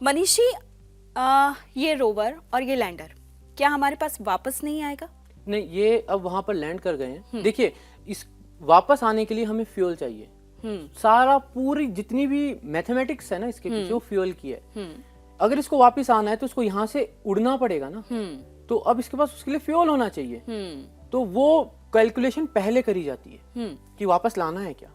मनीषी, ये रोवर और ये लैंडर क्या हमारे पास वापस नहीं आएगा? नहीं, ये अब वहां पर लैंड कर गए हैं। देखिए, इस वापस आने के लिए हमें फ्यूल चाहिए। सारा पूरी जितनी भी मैथमेटिक्स है ना इसके पीछे, वो फ्यूल की है। अगर इसको वापस आना है तो इसको यहाँ से उड़ना पड़ेगा ना, तो अब इसके पास उसके लिए फ्यूल होना चाहिए। तो वो कैलकुलेशन पहले करी जाती है कि वापस लाना है क्या,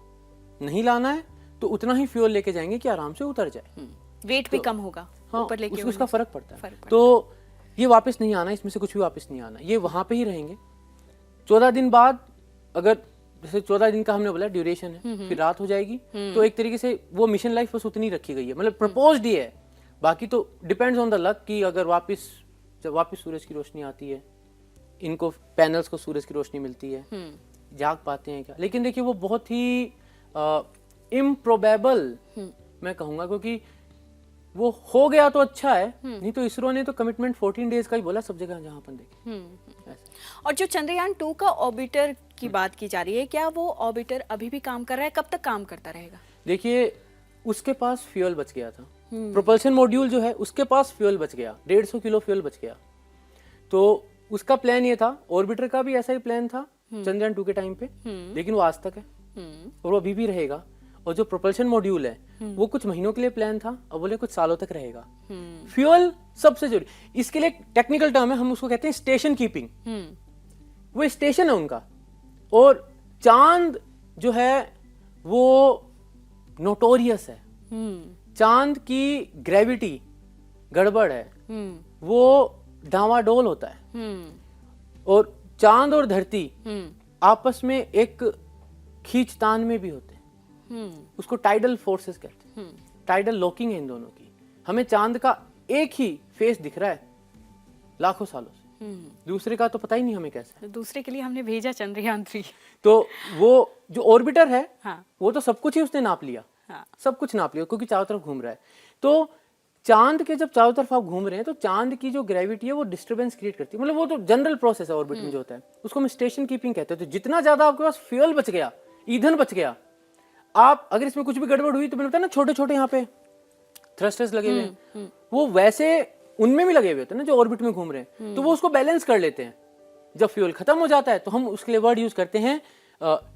नहीं लाना है तो उतना ही फ्यूल लेके जाएंगे कि आराम से उतर जाए, वेट भी कम होगा। हाँ, ऊपर लेके उसका फर्क पड़ता है। तो ये वापस नहीं आना, इसमें से कुछ भी वापस नहीं आना, ये वहां पे ही रहेंगे। 14 दिन बाद, अगर जैसे 14 दिन का हमने बोला ड्यूरेशन है, फिर रात हो जाएगी, तो एक तरीके से वो मिशन लाइफ बस उतनी रखी गई है, मतलब प्रपोज्ड ही है। बाकी तो डिपेंड्स ऑन द लक कि अगर जब वापस सूरज की रोशनी आती है, इनको पैनल्स को सूरज की रोशनी मिलती है, जाग पाते हैं क्या। लेकिन देखिए, वो बहुत ही इम्प्रोबेबल मैं कहूंगा, क्योंकि वो हो गया तो अच्छा है, नहीं तो इसरो ने तो कमिटमेंट 14 डेज का ही बोला सब जगह जहां अपन देखें। और जो चंद्रयान 2 का ऑर्बिटर की बात की जा रही है, क्या वो ऑर्बिटर अभी भी काम कर रहा है? कब तक काम करता रहेगा? देखिए, उसके पास फ्यूल बच गया था, प्रोपल्शन मॉड्यूल जो है उसके पास फ्यूल बच गया, 150 किलो फ्यूल बच गया। तो उसका प्लान ये था, ऑर्बिटर का भी ऐसा ही प्लान था चंद्रयान 2 के टाइम पे, लेकिन वो आज तक है और वो अभी भी रहेगा। और जो प्रोपल्शन मॉड्यूल है वो कुछ महीनों के लिए प्लान था, अब बोले कुछ सालों तक रहेगा। फ्यूल सबसे जरूरी, इसके लिए टेक्निकल टर्म है, हम उसको कहते हैं स्टेशन कीपिंग। वो स्टेशन है उनका। और चांद जो है वो नोटोरियस है, चांद की ग्रेविटी गड़बड़ है, वो डावाडोल होता है। और चांद और धरती आपस में एक खींचतान में भी होते हैं, उसको टाइडल फोर्सेस कहते हैं। टाइडल लॉकिंग है इन दोनों की। हमें चांद का एक ही फेस दिख रहा है लाखों सालों से, दूसरे का तो पता ही नहीं हमें कैसा है। दूसरे के लिए हमने भेजा चंद्रयान 3। तो वो जो ऑर्बिटर है, हाँ। वो तो सब कुछ ही उसने नाप लिया। हाँ। सब कुछ नाप लिया, क्योंकि चारों तरफ घूम रहा है। तो चांद के जब चारों तरफ आप घूम रहे हैं तो चांद की जो ग्रेविटी है वो डिस्टर्बेंस क्रिएट करती है, मतलब वो तो जनरल प्रोसेस है ऑर्बिट में जो होता है, उसको हम स्टेशन कीपिंग कहते हैं। तो जितना ज्यादा आपके पास फ्यूल बच गया, ईंधन बच गया, आप अगर इसमें कुछ भी गड़बड़ हुई तो मैंने बताया ना, छोटे छोटे यहाँ पे थ्रस्टर्स लगे हुए हैं, वो वैसे उनमें भी लगे हुए होते हैं ना जो ऑर्बिट में घूम रहे हैं, तो वो उसको बैलेंस कर लेते हैं। जब फ्यूल खत्म हो जाता है तो हम उसके लिए वर्ड यूज करते हैं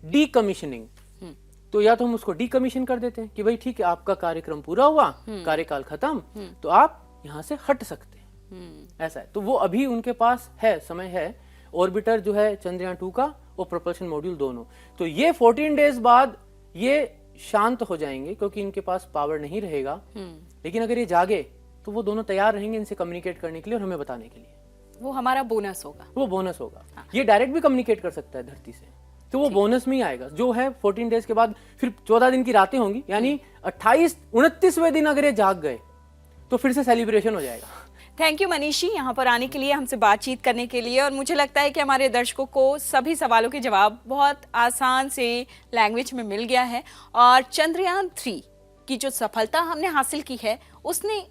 डीकमीशनिंग। तो या तो हम उसको डीकमीशन कर देते हैं कि भाई ठीक है, आपका कार्यक्रम पूरा हुआ, कार्यकाल खत्म, तो आप यहाँ से हट सकते हैं, ऐसा है। तो वो अभी उनके पास है, समय है, ऑर्बिटर जो है चंद्रयान 2 का और प्रोपल्शन मॉड्यूल दोनों। तो ये 14 डेज बाद ये शांत हो जाएंगे, क्योंकि इनके पास पावर नहीं रहेगा। लेकिन अगर ये जागे तो वो दोनों तैयार रहेंगे इनसे कम्युनिकेट करने के लिए और हमें बताने के लिए। वो हमारा बोनस होगा। वो बोनस होगा। हाँ। ये डायरेक्ट भी कम्युनिकेट कर सकता है धरती से, तो वो बोनस में ही आएगा जो है 14 डेज के बाद। फिर 14 दिन की रातें होंगी, यानी 29वें दिन अगर ये जाग गए तो फिर से सेलिब्रेशन हो जाएगा। थैंक यू मनीषी, यहाँ पर आने के लिए, हमसे बातचीत करने के लिए। और मुझे लगता है कि हमारे दर्शकों को सभी सवालों के जवाब बहुत आसान से लैंग्वेज में मिल गया है। और चंद्रयान 3 की जो सफलता हमने हासिल की है, उसने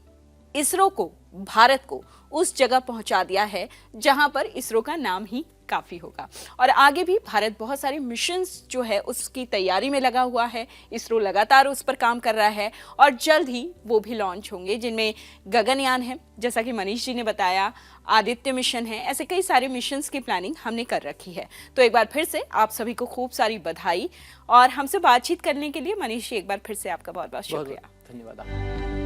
इसरो को, भारत को उस जगह पहुंचा दिया है जहां पर इसरो का नाम ही काफी होगा। और आगे भी भारत बहुत सारे मिशंस जो है उसकी तैयारी में लगा हुआ है। इसरो लगातार उस पर काम कर रहा है और जल्द ही वो भी लॉन्च होंगे, जिनमें गगनयान है, जैसा कि मनीष जी ने बताया, आदित्य मिशन है, ऐसे कई सारे मिशंस की प्लानिंग हमने कर रखी है। तो एक बार फिर से आप सभी को खूब सारी बधाई। और हमसे बातचीत करने के लिए मनीष जी, एक बार फिर से आपका बहुत बहुत शुक्रिया। धन्यवाद।